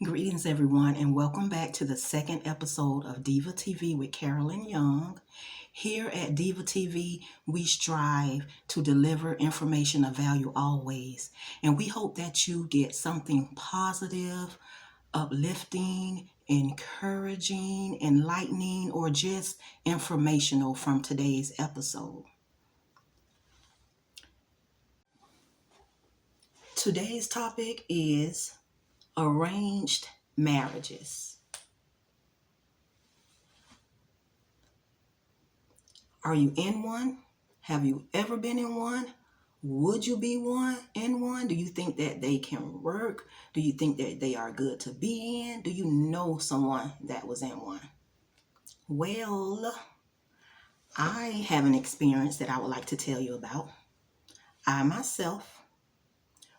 Greetings, everyone, and welcome back to the second episode of DIVA TV with Carolyn Young. Here at DIVA TV, we strive to deliver information of value always, and we hope that you get something positive, uplifting, encouraging, enlightening, or just informational from today's episode. Today's topic is arranged marriages. Are you in one? Have you ever been in one? Would you be in one? Do you think that they can work? Do you think that they are good to be in? Do you know someone that was in one? Well, I have an experience that I would like to tell you about. I myself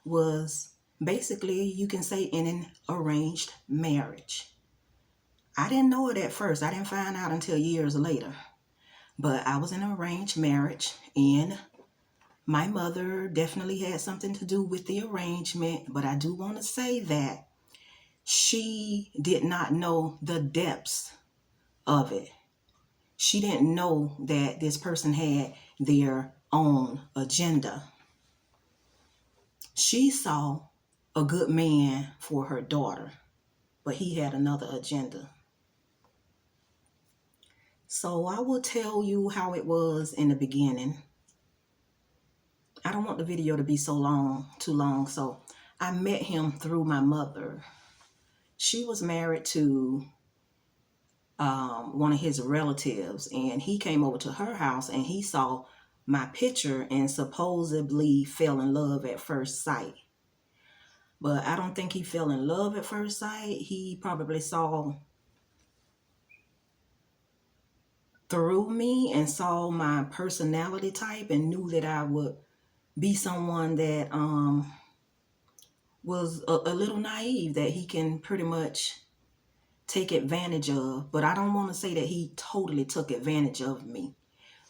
was basically, you can say, in an arranged marriage. I didn't know it at first. I didn't find out until years later. But I was in an arranged marriage, and my mother definitely had something to do with the arrangement. But I do want to say that she did not know the depths of it. She didn't know that this person had their own agenda. She saw a good man for her daughter, but he had another agenda. So I will tell you how it was in the beginning. I don't want the video to be too long. So I met him through my mother. She was married to one of his relatives, and he came over to her house and he saw my picture and supposedly fell in love at first sight. But I don't think he fell in love at first sight. He probably saw through me and saw my personality type and knew that I would be someone that was a little naive, that he can pretty much take advantage of. But I don't want to say that he totally took advantage of me,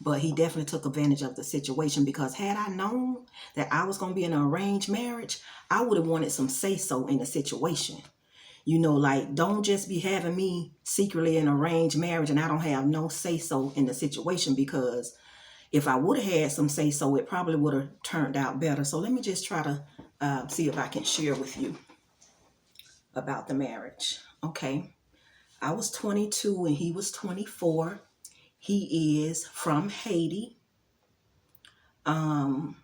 but he definitely took advantage of the situation, because had I known that I was going to be in an arranged marriage, I would have wanted some say-so in the situation. You know, like, don't just be having me secretly in an arranged marriage and I don't have no say-so in the situation, because if I would have had some say-so, it probably would have turned out better. So let me just try to see if I can share with you about the marriage. Okay. I was 22 and he was 24. He is from Haiti. I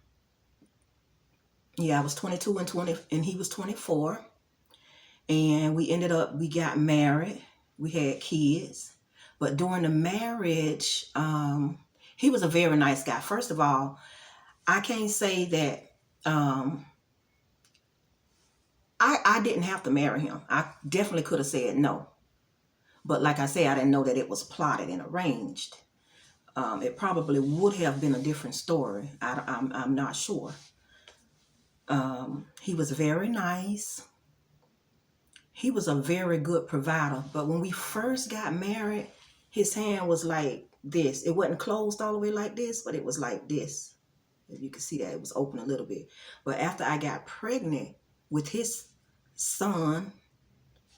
was 22 and he was 24. And we got married. We had kids. But during the marriage, he was a very nice guy. First of all, I can't say that I didn't have to marry him. I definitely could have said no. But like I say, I didn't know that it was plotted and arranged. It probably would have been a different story. I'm not sure. He was very nice. He was a very good provider. But when we first got married, his hand was like this. It wasn't closed all the way like this, but it was like this. If you can see that, it was open a little bit. But after I got pregnant with his son,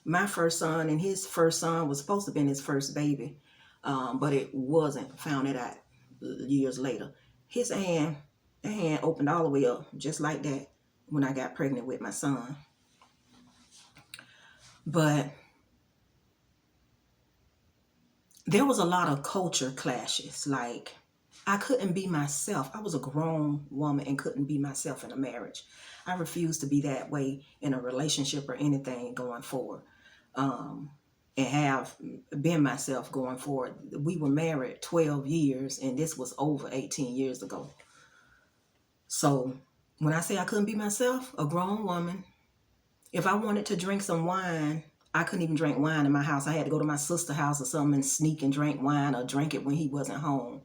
my first son, and his first son was supposed to have been his first baby, but it wasn't. Found it out years later. His hand opened all the way up, just like that, when I got pregnant with my son. But there was a lot of culture clashes. Like, I couldn't be myself. I was a grown woman and couldn't be myself in a marriage. I refused to be that way in a relationship or anything going forward. And have been myself going forward. We were married 12 years, and this was over 18 years ago. So when I say I couldn't be myself, a grown woman, if I wanted to drink some wine, I couldn't even drink wine in my house. I had to go to my sister's house or something and sneak and drink wine, or drink it when he wasn't home.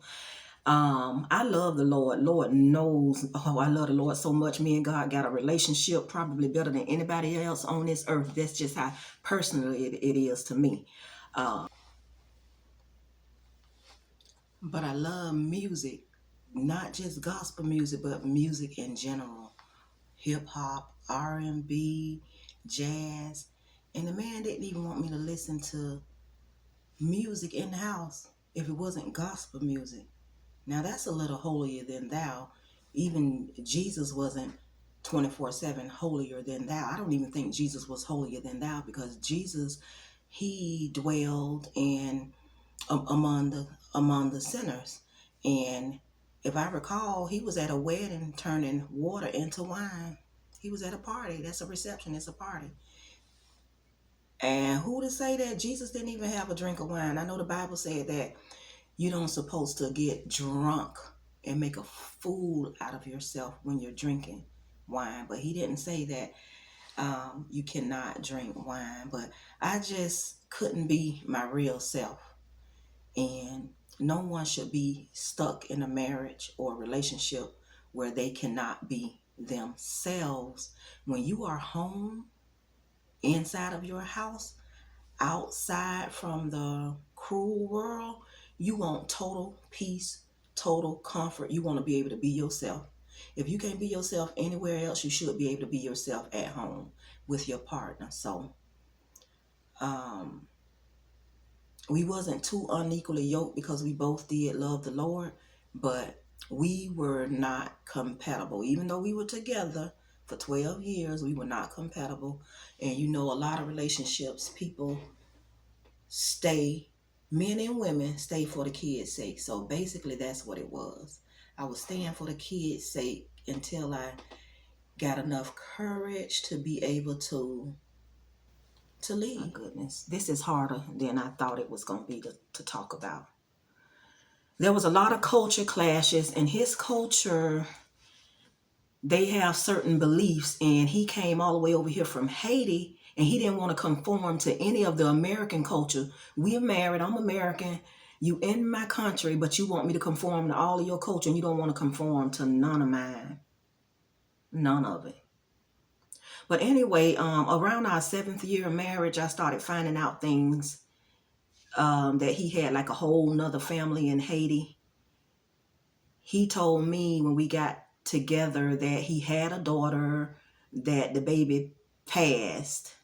I love the Lord. Lord knows, I love the Lord so much. Me and God got a relationship probably better than anybody else on this earth. That's just how personal it is to me. But I love music, not just gospel music, but music in general. Hip hop, R&B, jazz. And the man didn't even want me to listen to music in the house if it wasn't gospel music. Now that's a little holier than thou. Even Jesus wasn't 24/7 holier than thou. I don't even think Jesus was holier than thou, because Jesus, he dwelled in among the sinners. And if I recall, he was at a wedding turning water into wine. He was at a party. That's a reception. It's a party. And who to say that Jesus didn't even have a drink of wine? I know the Bible said that you don't supposed to get drunk and make a fool out of yourself when you're drinking wine. But he didn't say that you cannot drink wine. But I just couldn't be my real self. And no one should be stuck in a marriage or a relationship where they cannot be themselves. When you are home, inside of your house, outside from the cruel world, you want total peace, total comfort. You want to be able to be yourself. If you can't be yourself anywhere else, you should be able to be yourself at home with your partner. So we wasn't too unequally yoked, because we both did love the Lord, but we were not compatible. Even though we were together for 12 years, we were not compatible. And you know, a lot of relationships, people stay, men and women stay for the kids' sake. So basically that's what it was. I was staying for the kids' sake until I got enough courage to be able to leave. My goodness, this is harder than I thought it was going to be to talk about. There was a lot of culture clashes. In his culture, they have certain beliefs, and he came all the way over here from Haiti, and he didn't want to conform to any of the American culture. We are married, I'm American, you in my country, but you want me to conform to all of your culture, and you don't want to conform to none of mine. None of it. But anyway, around our 7th year of marriage, I started finding out things, that he had like a whole nother family in Haiti. He told me when we got together that he had a daughter, that the baby passed.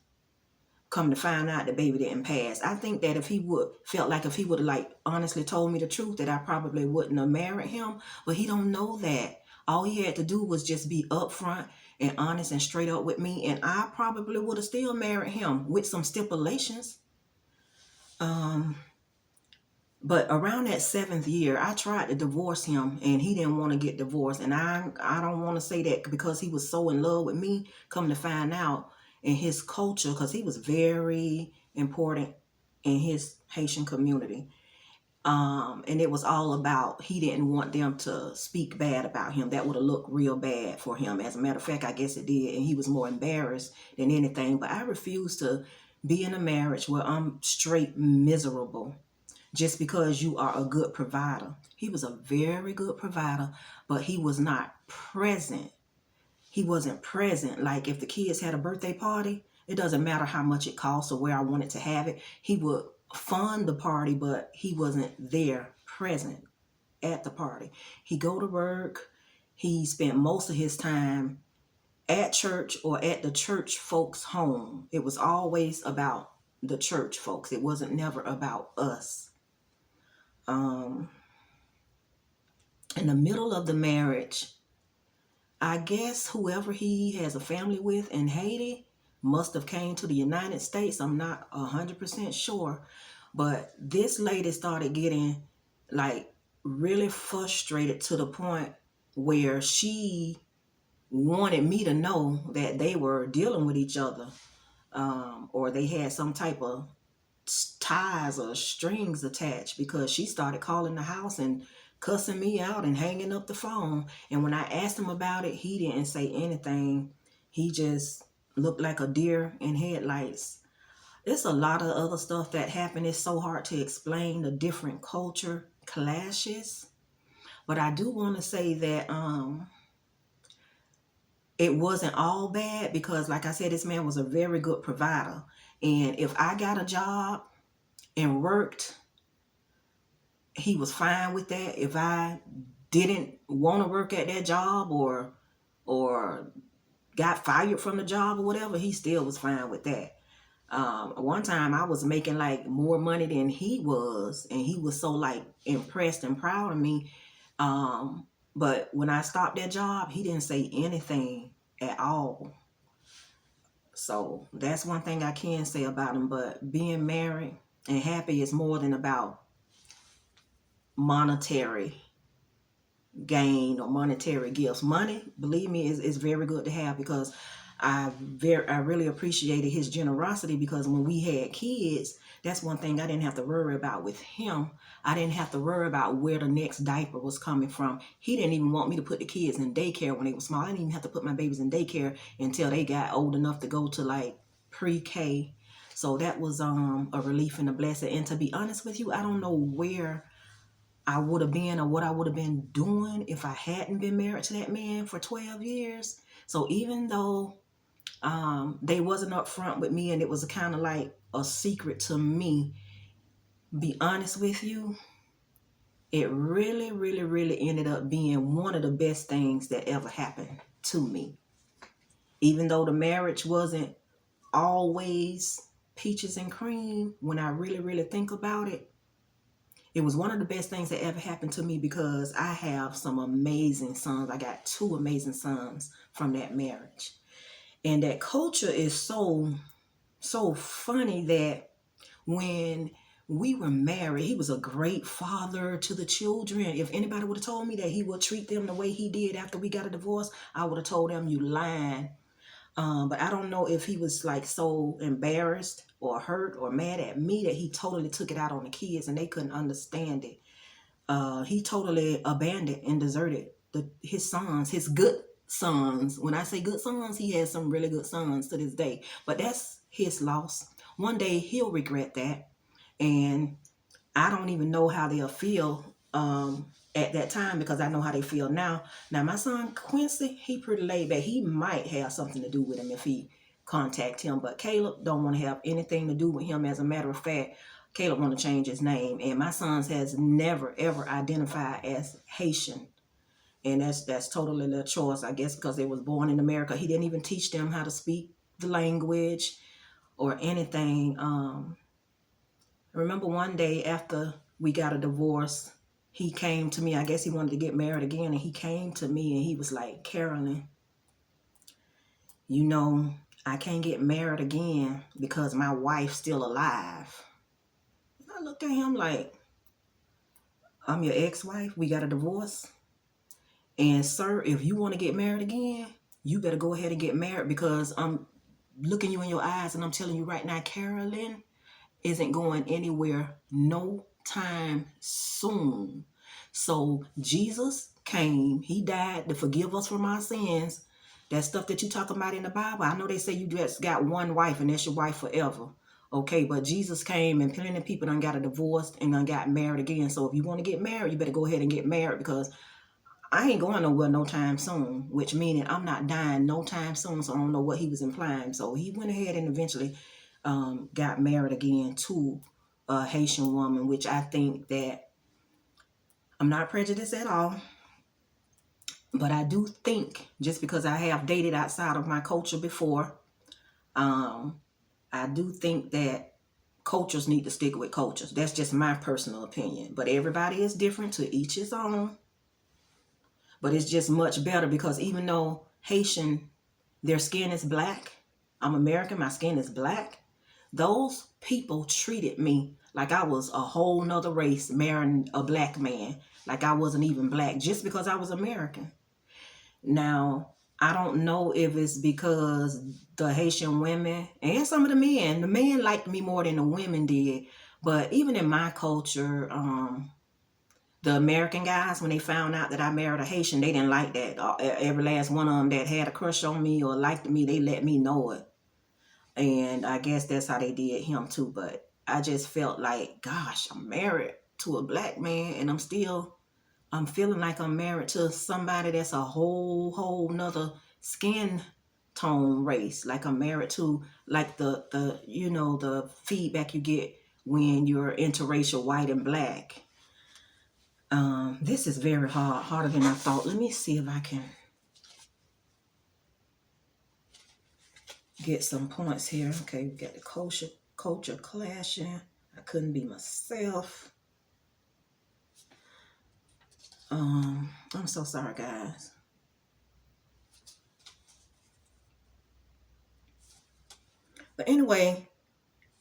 Come to find out, the baby didn't pass. I think that if he would have like honestly told me the truth, that I probably wouldn't have married him. But he don't know that. All he had to do was just be upfront and honest and straight up with me, and I probably would have still married him with some stipulations. But around that 7th year, I tried to divorce him, and he didn't want to get divorced. And I don't want to say that because he was so in love with me. Come to find out, in his culture, because he was very important in his Haitian community. And it was all about, he didn't want them to speak bad about him. That would have looked real bad for him. As a matter of fact, I guess it did. And he was more embarrassed than anything. But I refuse to be in a marriage where I'm straight miserable just because you are a good provider. He was a very good provider, but he was not present. He wasn't present. Like if the kids had a birthday party, it doesn't matter how much it costs or where I wanted to have it. He would fund the party, but he wasn't there present at the party. He go to work. He spent most of his time at church or at the church folks' home. It was always about the church folks. It wasn't never about us. In the middle of the marriage, I guess whoever he has a family with in Haiti must have came to the United States. I'm not 100% sure. But this lady started getting like really frustrated to the point where she wanted me to know that they were dealing with each other, or they had some type of ties or strings attached, because she started calling the house and cussing me out and hanging up the phone. And when I asked him about it, he didn't say anything. He just looked like a deer in headlights. It's a lot of other stuff that happened. It's so hard to explain the different culture clashes. But I do want to say that it wasn't all bad, because like I said, this man was a very good provider. And if I got a job and worked, he was fine with that. If I didn't want to work at that job or got fired from the job or whatever, he still was fine with that. One time I was making like more money than he was, and he was so like impressed and proud of me. But when I stopped that job, he didn't say anything at all. So that's one thing I can say about him. But being married and happy is more than about monetary gain or monetary gifts. Money, believe me, is very good to have, because I really appreciated his generosity, because when we had kids, that's one thing I didn't have to worry about with him. I didn't have to worry about where the next diaper was coming from. He didn't even want me to put the kids in daycare when they were small. I didn't even have to put my babies in daycare until they got old enough to go to like pre-K. So that was a relief and a blessing. And to be honest with you, I don't know where I would have been or what I would have been doing if I hadn't been married to that man for 12 years. So even though they wasn't upfront with me and it was kind of like a secret to me, be honest with you, it really, really, really ended up being one of the best things that ever happened to me. Even though the marriage wasn't always peaches and cream, when I really, really think about it, it was one of the best things that ever happened to me, because I have some amazing sons. I got 2 amazing sons from that marriage. And that culture is so funny that when we were married, he was a great father to the children. If anybody would have told me that he would treat them the way he did after we got a divorce, I would have told them, you lying. But I don't know if he was like so embarrassed or hurt or mad at me that he totally took it out on the kids and they couldn't understand it. He totally abandoned and deserted his sons, his good sons. When I say good sons, he has some really good sons to this day. But that's his loss. One day he'll regret that. And I don't even know how they'll feel at that time, because I know how they feel now. Now, my son Quincy, he pretty laid back. He might have something to do with him if he contact him. But Caleb don't want to have anything to do with him. As a matter of fact, Caleb want to change his name. And my sons has never, ever identified as Haitian. And that's totally their choice, I guess, because they was born in America. He didn't even teach them how to speak the language or anything. I remember one day after we got a divorce, he came to me. I guess he wanted to get married again. And he came to me and he was like, Carolyn, you know, I can't get married again because my wife's still alive. And I looked at him like, I'm your ex-wife. We got a divorce. And sir, if you want to get married again, you better go ahead and get married, because I'm looking you in your eyes and I'm telling you right now, Carolyn isn't going anywhere no time soon. So Jesus came, he died to forgive us from our sins. That stuff that you talking about in the Bible, I know they say you just got one wife and that's your wife forever. Okay, but Jesus came and plenty of people done got a divorce and done got married again. So if you want to get married, you better go ahead and get married, because I ain't going nowhere no time soon, which meaning I'm not dying no time soon. So I don't know what he was implying. So he went ahead and eventually got married again to a Haitian woman, which I think that I'm not prejudiced at all. But I do think, just because I have dated outside of my culture before, I do think that cultures need to stick with cultures. That's just my personal opinion. But everybody is different, to each his own. But it's just much better, because even though Haitian, their skin is black, I'm American, my skin is black, those people treated me like I was a whole nother race marrying a black man, like I wasn't even black, just because I was American. Now, I don't know if it's because the Haitian women and some of the men liked me more than the women did. But even in my culture, the American guys, when they found out that I married a Haitian, they didn't like that. Every last one of them that had a crush on me or liked me, they let me know it. And I guess that's how they did him too. But I just felt like, gosh, I'm married to a black man and I'm feeling like I'm married to somebody that's a whole nother skin tone race. Like I'm married to, like the you know, the feedback you get when you're interracial, white and black. This is very hard, harder than I thought. Let me see if I can get some points here. Okay, we got the culture clashing. I couldn't be myself. I'm so sorry, guys. But anyway,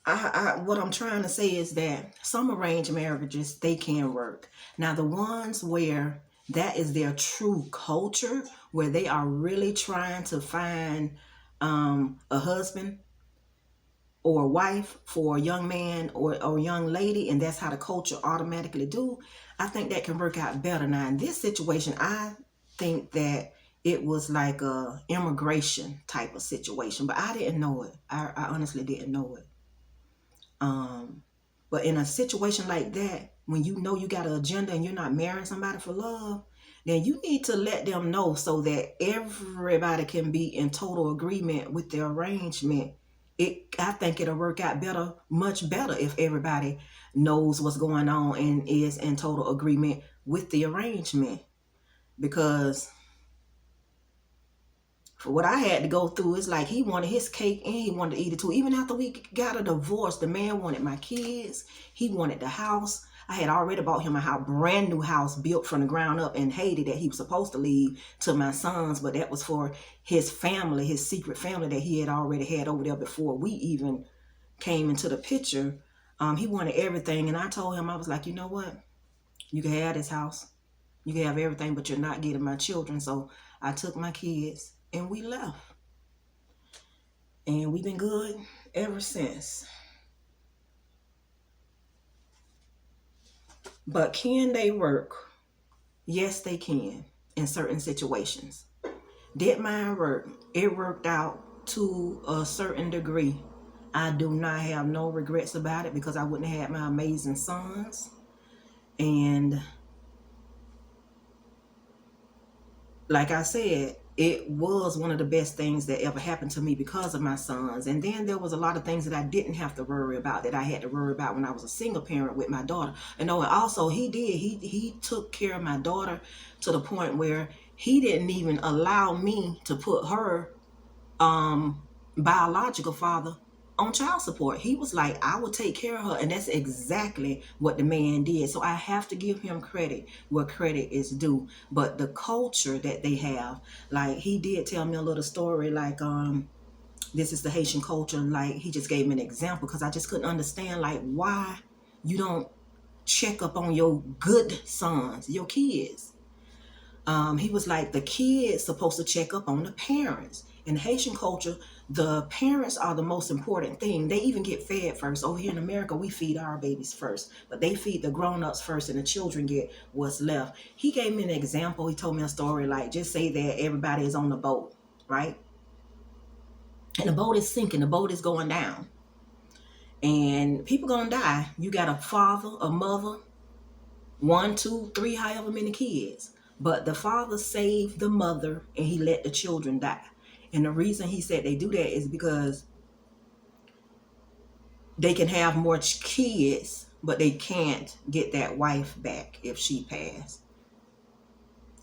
what I'm trying to say is that some arranged marriages, they can work. Now, the ones where that is their true culture, where they are really trying to find a husband or a wife for a young man or a young lady, and that's how the culture automatically do, I think that can work out better. Now, in this situation, I think that it was like a immigration type of situation, but I didn't know it. I honestly didn't know it. But in a situation like that, when you know you got an agenda and you're not marrying somebody for love, then you need to let them know so that everybody can be in total agreement with the arrangement. I think it'll work out better, much better, if everybody knows what's going on and is in total agreement with the arrangement. Because for what I had to go through, it's like he wanted his cake and he wanted to eat it too. Even after we got a divorce, the man wanted my kids. He wanted the house. I had already bought him a brand new house built from the ground up in Haiti that he was supposed to leave to my sons, but that was for his family, his secret family that he had already had over there before we even came into the picture. He wanted everything, and I told him, I was like, you know what? You can have this house. You can have everything, but you're not getting my children. So I took my kids and we left. And we've been good ever since. But can they work? Yes, they can in certain situations. Did mine work? It worked out to a certain degree. I do not have no regrets about it because I wouldn't have had my amazing sons. And like I said, it was one of the best things that ever happened to me because of my sons. And then there was a lot of things that I didn't have to worry about that I had to worry about when I was a single parent with my daughter. And also he took care of my daughter to the point where he didn't even allow me to put her biological father on child support. He was like, I will take care of her. And that's exactly what the man did. So I have to give him credit where credit is due. But the culture that they have, like he did tell me a little story, like this is the Haitian culture. Like he just gave me an example because I just couldn't understand like why you don't check up on your good sons, your kids. He was like, the kids supposed to check up on the parents. In Haitian culture, the parents are the most important thing. They even get fed first. Over here in America, we feed our babies first, but they feed the grown-ups first and the children get what's left. He gave me an example. He told me a story like, just say that everybody is on the boat, right? And the boat is sinking. The boat is going down. And people gonna die. You got a father, a mother, 1, 2, 3, however many kids. But the father saved the mother and he let the children die. And the reason he said they do that is because they can have more kids, but they can't get that wife back if she passed.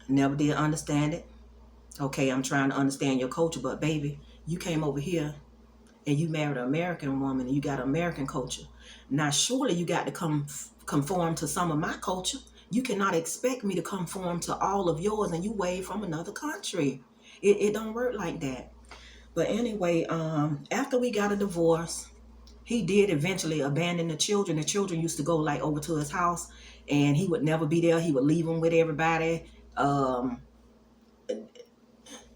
Never did understand it. Okay, I'm trying to understand your culture, but baby, you came over here and you married an American woman and you got American culture. Now, surely you got to conform to some of my culture. You cannot expect me to conform to all of yours and you way from another country. It don't work like that. But anyway, after we got a divorce, he did eventually abandon the children. The children used to go like over to his house and he would never be there. He would leave them with everybody. Didn't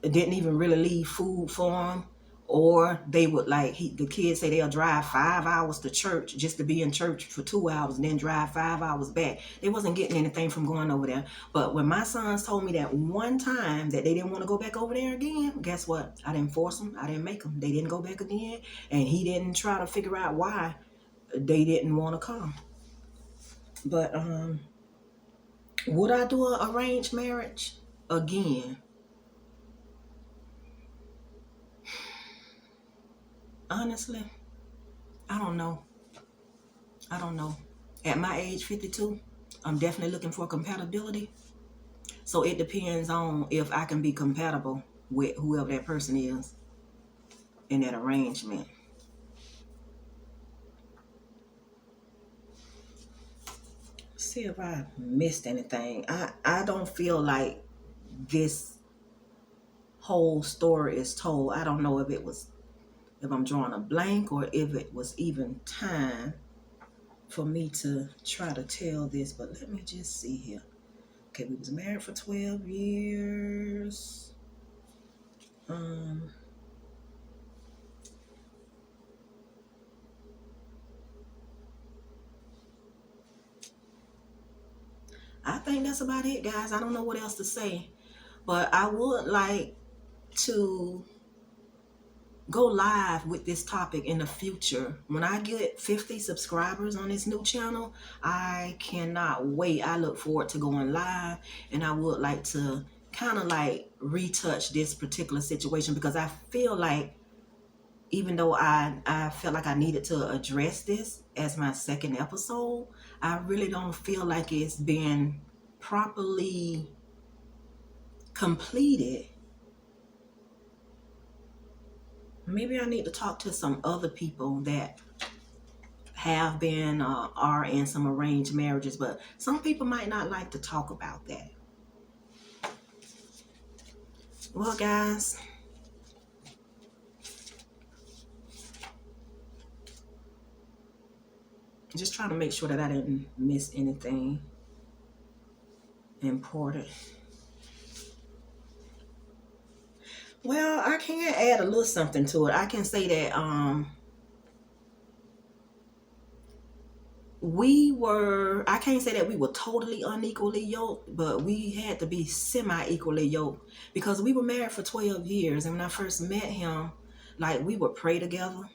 even really leave food for them. Or they would the kids say they'll drive 5 hours to church just to be in church for 2 hours and then drive 5 hours back. They wasn't getting anything from going over there. But when my sons told me that one time that they didn't want to go back over there again, guess what? I didn't force them. I didn't make them. They didn't go back again. And he didn't try to figure out why they didn't want to come. But would I do an arranged marriage again? Honestly, I don't know. At my age, 52, I'm definitely looking for compatibility. So it depends on if I can be compatible with whoever that person is. in that arrangement. See if I missed anything. I don't feel like this whole story is told. I don't know if I'm drawing a blank or if it was even time for me to try to tell this, but let me just see here. Okay, we was married for 12 years. I think that's about it, guys. I don't know what else to say, but I would like to go live with this topic in the future. When I get 50 subscribers on this new channel, I cannot wait. I look forward to going live, and I would like to kind of like retouch this particular situation, because I feel like, even though I felt like I needed to address this as my second episode, I really don't feel like it's been properly completed. Maybe I need to talk to some other people that have been are in some arranged marriages, but some people might not like to talk about that. Well, guys, just trying to make sure that I didn't miss anything important. Well, I can add a little something to it. I can say that I can't say that we were totally unequally yoked, but we had to be semi-equally yoked, because we were married for 12 years. And when I first met him, like, we would pray together.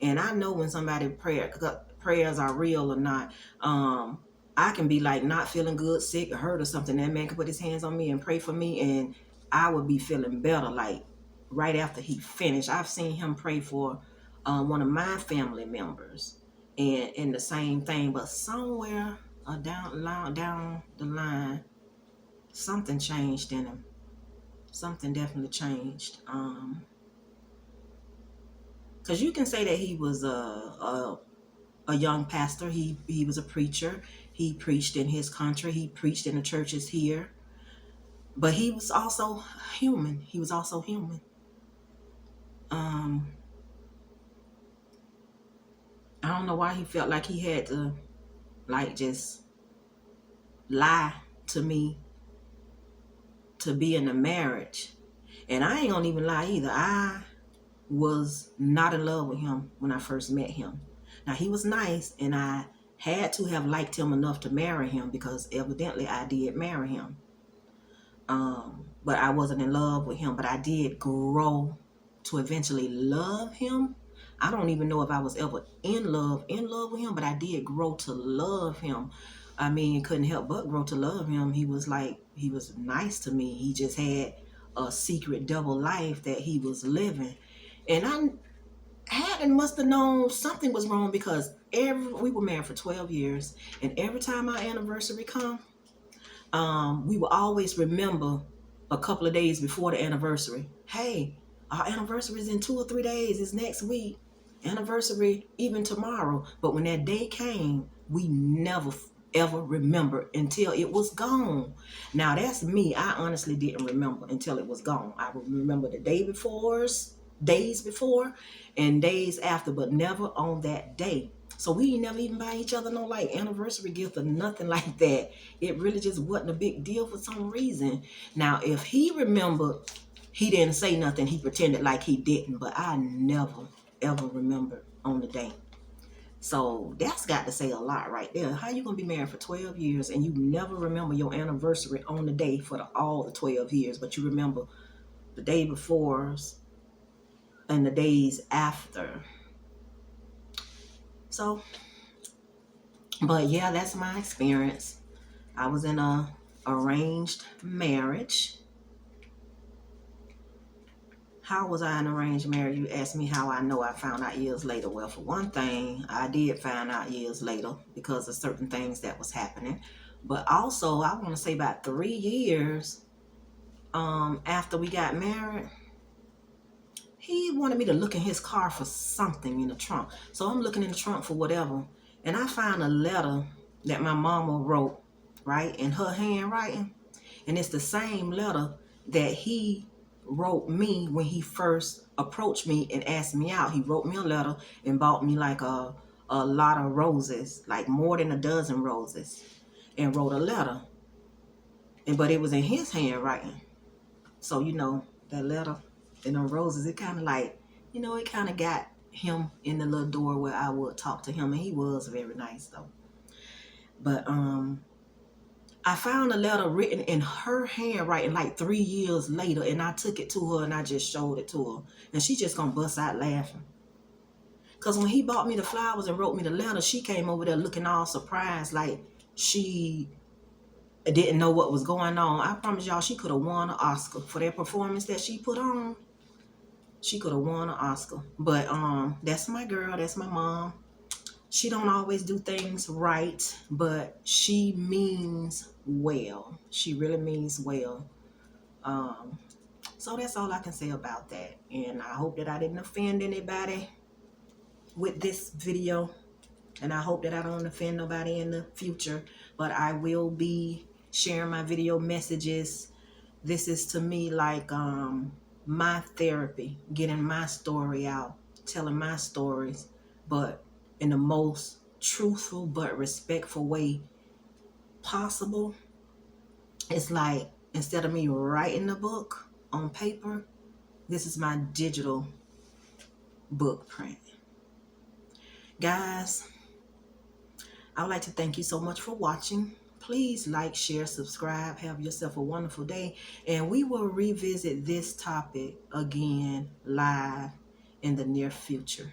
And I know when somebody prayers are real or not. I can be like not feeling good, sick, or hurt or something. That man could put his hands on me and pray for me, and I would be feeling better like right after he finished. I've seen him pray for one of my family members, and the same thing. But somewhere down the line, something changed in him. Something definitely changed. Because you can say that he was a young pastor. He was a preacher. He preached in his country. He preached in the churches here. But he was also human. He was also human. I don't know why he felt like he had to, like, just lie to me to be in a marriage. And I ain't gonna even lie either. I was not in love with him when I first met him. Now, he was nice, and I had to have liked him enough to marry him, because evidently I did marry him. But I wasn't in love with him, but I did grow to eventually love him. I don't even know if I was ever in love with him, but I did grow to love him. I mean, couldn't help but grow to love him. He was nice to me. He just had a secret double life that he was living. And I must have known something was wrong, because we were married for 12 years, and every time our anniversary come, we will always remember a couple of days before the anniversary. Hey, our anniversary is in 2 or 3 days. It's next week. Anniversary even tomorrow. But when that day came, we never ever remembered until it was gone. Now, that's me. I honestly didn't remember until it was gone. I would remember the days before, and days after, but never on that day. So we never even buy each other no like anniversary gift or nothing like that. It really just wasn't a big deal for some reason. Now, if he remembered, he didn't say nothing. He pretended like he didn't, but I never ever remembered on the day. So that's got to say a lot right there. How you gonna be married for 12 years and you never remember your anniversary on the day for all the 12 years, but you remember the day before and the days after? So, but yeah, that's my experience. I was in a arranged marriage. How was I in arranged marriage? You asked me how I know. I found out years later. Well, for one thing, I did find out years later because of certain things that was happening. But also, I want to say about 3 years after we got married, he wanted me to look in his car for something in the trunk. So I'm looking in the trunk for whatever. And I found a letter that my mama wrote, right, in her handwriting. And it's the same letter that he wrote me when he first approached me and asked me out. He wrote me a letter and bought me like a lot of roses, like more than a dozen roses, and wrote a letter. But it was in his handwriting. So, that letter and them roses, it kind of like, it kind of got him in the little door where I would talk to him. And he was very nice, though. But I found a letter written in her handwriting like 3 years later. And I took it to her and I just showed it to her. And she just gonna bust out laughing. Because when he bought me the flowers and wrote me the letter, she came over there looking all surprised, like she didn't know what was going on. I promise y'all, she could have won an Oscar for that performance that she put on. She could have won an Oscar. But that's my girl. That's my mom. She don't always do things right, but she means well. She really means well. So that's all I can say about that. And I hope that I didn't offend anybody with this video. And I hope that I don't offend nobody in the future. But I will be sharing my video messages. This is to me like my therapy, getting my story out, telling my stories, but in the most truthful but respectful way possible. It's like, instead of me writing the book on paper, this is my digital book print. Guys, I would like to thank you so much for watching. Please like, share, subscribe. Have yourself a wonderful day. And we will revisit this topic again live in the near future.